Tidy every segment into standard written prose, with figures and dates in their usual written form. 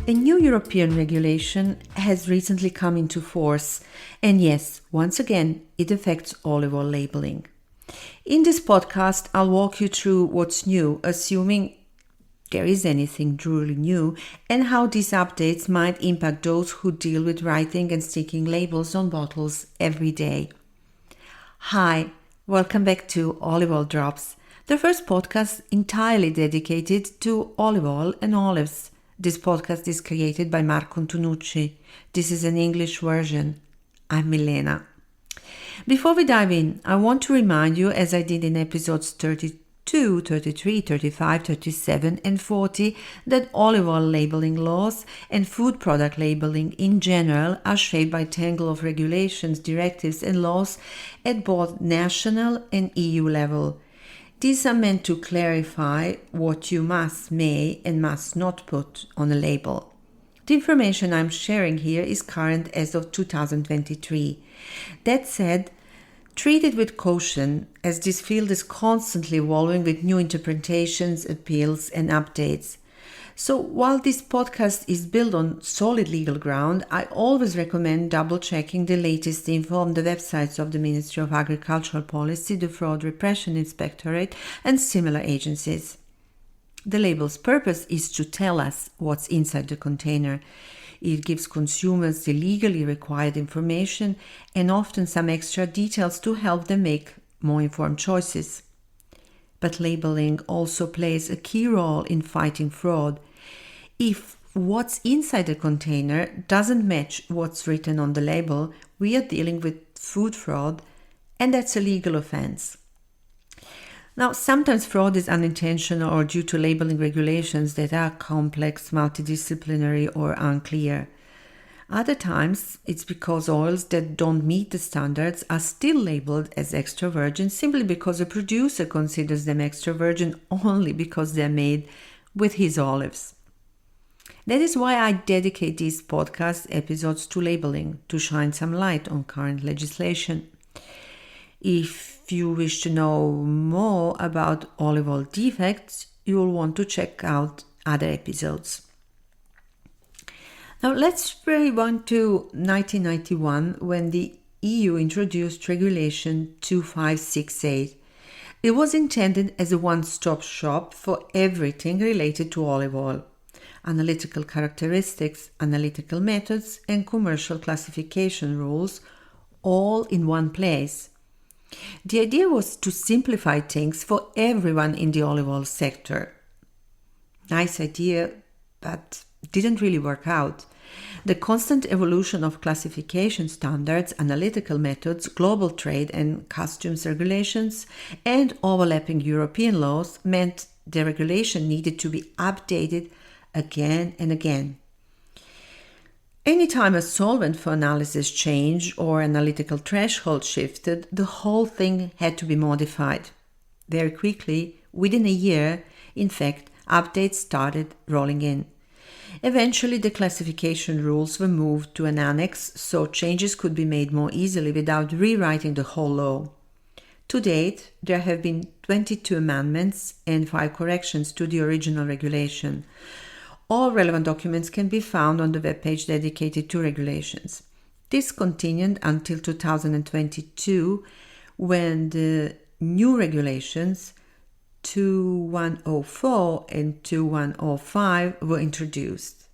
A new European regulation has recently come into force, and yes, once again, it affects olive oil labeling. In this podcast, I'll walk you through what's new, assuming there is anything truly new, and how these updates might impact those who deal with writing and sticking labels on bottles every day. Hi, welcome back to Olive Oil Drops, the first podcast entirely dedicated to olive oil and olives. This podcast is created by Marco Antonucci. This is an English version. I'm Milena. Before we dive in, I want to remind you, as I did in episodes 32, 33, 35, 37 and 40, that olive oil labeling laws and food product labeling in general are shaped by a tangle of regulations, directives and laws at both national and EU level. These are meant to clarify what you may and must not put on a label. The information I'm sharing here is current as of 2023. That said, treat it with caution, as this field is constantly evolving with new interpretations, appeals, and updates. So while this podcast is built on solid legal ground, I always recommend double-checking the latest info on the websites of the Ministry of Agricultural Policy, the Fraud Repression Inspectorate, and similar agencies. The label's purpose is to tell us what's inside the container. It gives consumers the legally required information and often some extra details to help them make more informed choices. But labeling also plays a key role in fighting fraud. If what's inside the container doesn't match what's written on the label, we are dealing with food fraud, and that's a legal offense. Now, sometimes fraud is unintentional or due to labeling regulations that are complex, multidisciplinary, or unclear. Other times, it's because oils that don't meet the standards are still labeled as extra virgin simply because a producer considers them extra virgin only because they're made with his olives. That is why I dedicate these podcast episodes to labeling, to shine some light on current legislation. If you wish to know more about olive oil defects, you will want to check out other episodes. Now let's rewind to 1991 when the EU introduced Regulation 2568. It was intended as a one-stop shop for everything related to olive oil: analytical characteristics, analytical methods, and commercial classification rules, all in one place. The idea was to simplify things for everyone in the olive oil sector. Nice idea, but didn't really work out. The constant evolution of classification standards, analytical methods, global trade and customs regulations, and overlapping European laws meant the regulation needed to be updated again and again. Anytime a solvent for analysis changed or analytical threshold shifted, the whole thing had to be modified. Very quickly, within a year, in fact, updates started rolling in. Eventually, the classification rules were moved to an annex so changes could be made more easily without rewriting the whole law. To date, there have been 22 amendments and 5 corrections to the original regulation. All relevant documents can be found on the webpage dedicated to regulations. This continued until 2022, when the new regulations 2104 and 2105 were introduced.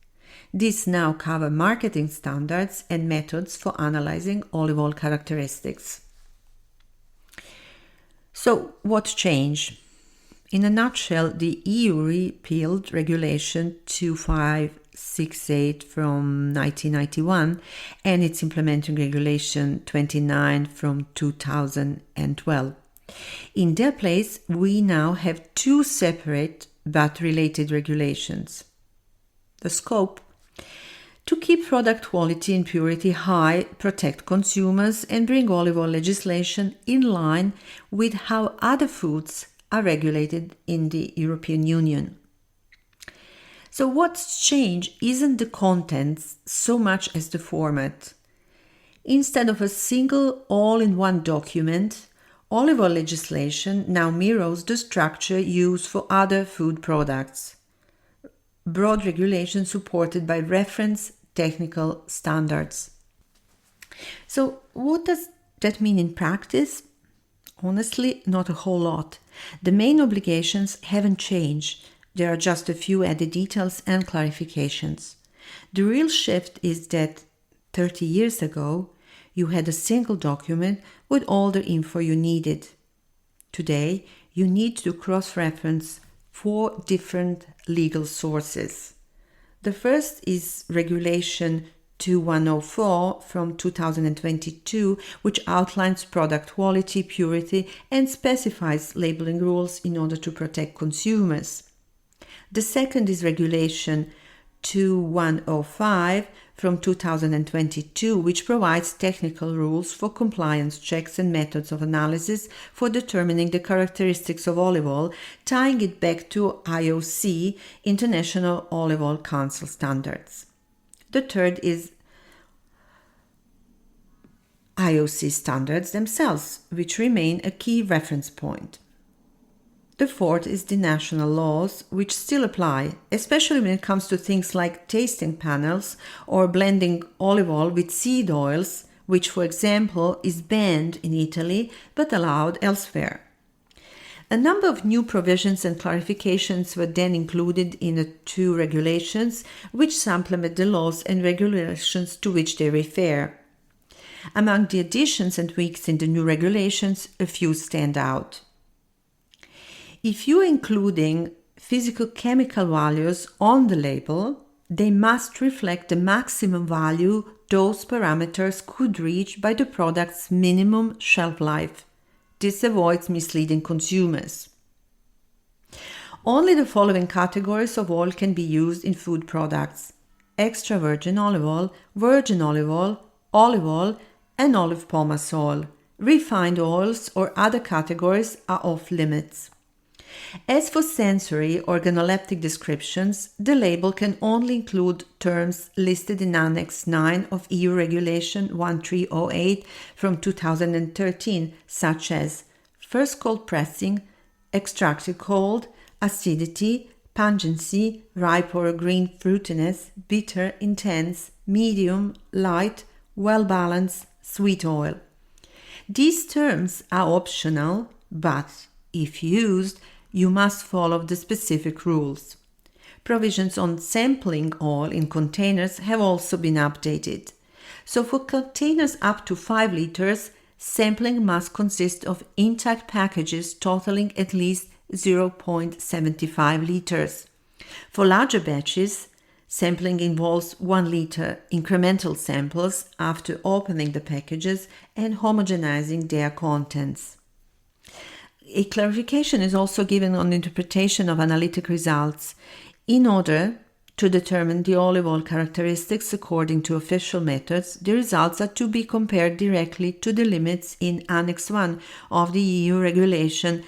These now cover marketing standards and methods for analyzing olive oil characteristics. So, what changed? In a nutshell, the EU repealed Regulation 2568 from 1991 and its implementing Regulation 29 from 2012. In their place, we now have 2 separate but related regulations. The scope: to keep product quality and purity high, protect consumers, and bring olive oil legislation in line with how other foods are regulated in the European Union. So what's changed isn't the contents so much as the format. Instead of a single all-in-one document, olive oil legislation now mirrors the structure used for other food products. broad regulation supported by reference technical standards. So what does that mean in practice? Honestly, not a whole lot. The main obligations haven't changed. There are just a few added details and clarifications. The real shift is that 30 years ago, you had a single document with all the info you needed. Today, you need to cross-reference 4 different legal sources. The first is Regulation 2104 from 2022, which outlines product quality, purity, and specifies labeling rules in order to protect consumers. The second is Regulation 2105 from 2022, which provides technical rules for compliance checks and methods of analysis for determining the characteristics of olive oil, tying it back to IOC, International Olive Oil Council standards. The third is IOC standards themselves, which remain a key reference point. The fourth is the national laws, which still apply, especially when it comes to things like tasting panels or blending olive oil with seed oils, which, for example, is banned in Italy but allowed elsewhere. A number of new provisions and clarifications were then included in the 2 regulations, which supplement the laws and regulations to which they refer. Among the additions and tweaks in the new regulations, a few stand out. If you're including physical chemical values on the label, they must reflect the maximum value those parameters could reach by the product's minimum shelf life. This avoids misleading consumers. Only the following categories of oil can be used in food products: extra virgin olive oil, olive oil, and olive pomace oil. Refined oils or other categories are off limits. As for sensory or organoleptic descriptions, the label can only include terms listed in Annex 9 of EU Regulation 1308 from 2013, such as first cold pressing, extracted cold, acidity, pungency, ripe or green fruitiness, bitter, intense, medium, light, well-balanced, sweet oil. These terms are optional, but if used, you must follow the specific rules. Provisions on sampling oil in containers have also been updated. So for containers up to 5 liters, sampling must consist of intact packages totaling at least 0.75 liters. For larger batches, sampling involves 1 liter incremental samples after opening the packages and homogenizing their contents. A clarification is also given on interpretation of analytic results. In order to determine the olive oil characteristics according to official methods, the results are to be compared directly to the limits in Annex 1 of the EU Regulation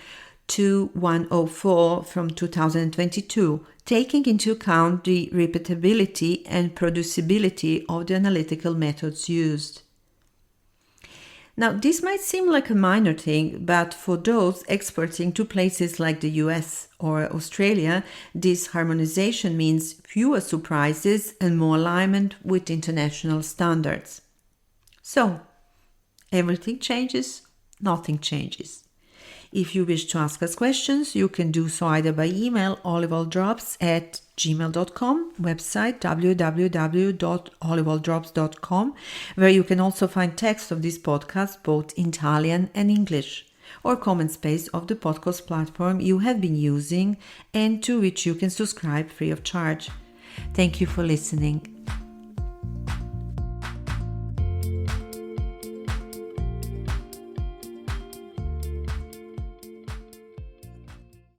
2104 from 2022, taking into account the repeatability and producibility of the analytical methods used. Now, this might seem like a minor thing, but for those exporting to places like the US or Australia, this harmonization means fewer surprises and more alignment with international standards. So, everything changes, nothing changes. If you wish to ask us questions, you can do so either by email oliveoildrops@gmail.com, website www.oliveoildrops.com, where you can also find text of this podcast both in Italian and English, or comment space of the podcast platform you have been using and to which you can subscribe free of charge. Thank you for listening.